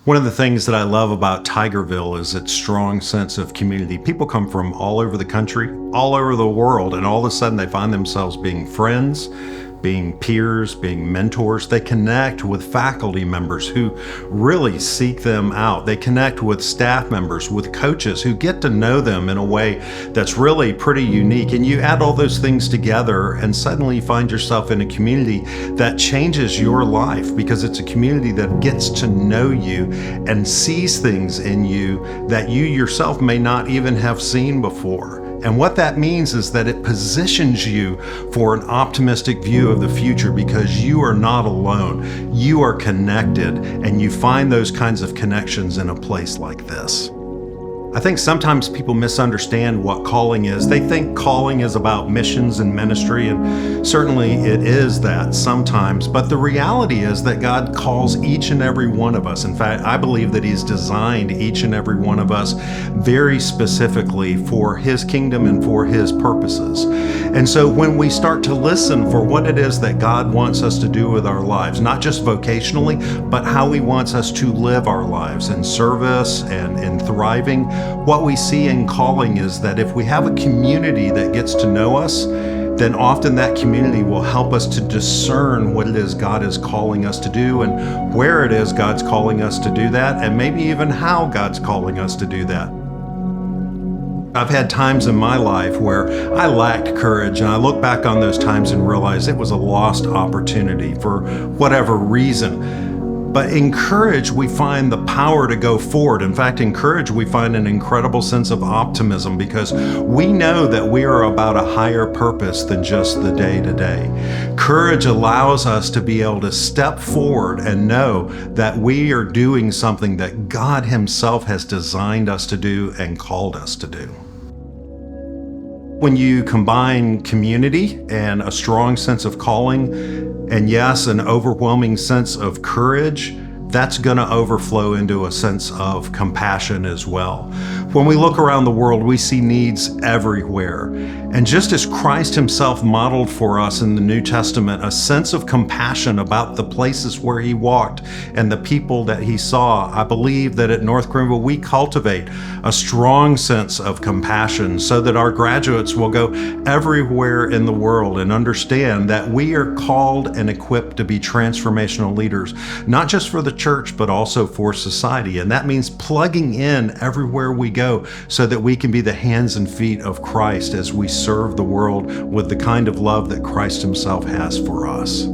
One of the things that I love about Tigerville is its strong sense of community. People come from all over the country, all over the world, and all of a sudden they find themselves being friends, being peers, being mentors. They connect with faculty members who really seek them out. They connect with staff members, with coaches who get to know them in a way that's really pretty unique. And you add all those things together and suddenly you find yourself in a community that changes your life, because it's a community that gets to know you and sees things in you that you yourself may not even have seen before. And what that means is that it positions you for an optimistic view of the future, because you are not alone. You are connected, and you find those kinds of connections in a place like this. I think sometimes people misunderstand what calling is. They think calling is about missions and ministry, and certainly it is that sometimes, but the reality is that God calls each and every one of us. In fact, I believe that He's designed each and every one of us very specifically for His kingdom and for His purposes. And so when we start to listen for what it is that God wants us to do with our lives, not just vocationally, but how He wants us to live our lives in service and in thriving, what we see in calling is that if we have a community that gets to know us, then often that community will help us to discern what it is God is calling us to do and where it is God's calling us to do that, and maybe even how God's calling us to do that. I've had times in my life where I lacked courage, and I look back on those times and realize it was a lost opportunity for whatever reason. But in courage, we find the power to go forward. In fact, in courage, we find an incredible sense of optimism, because we know that we are about a higher purpose than just the day-to-day. Courage allows us to be able to step forward and know that we are doing something that God Himself has designed us to do and called us to do. When you combine community and a strong sense of calling, and yes, an overwhelming sense of courage, that's going to overflow into a sense of compassion as well. When we look around the world, we see needs everywhere. And just as Christ Himself modeled for us in the New Testament a sense of compassion about the places where He walked and the people that He saw, I believe that at North Greenville we cultivate a strong sense of compassion so that our graduates will go everywhere in the world and understand that we are called and equipped to be transformational leaders, not just for the church, but also for society. And that means plugging in everywhere we go so that we can be the hands and feet of Christ as we serve the world with the kind of love that Christ Himself has for us.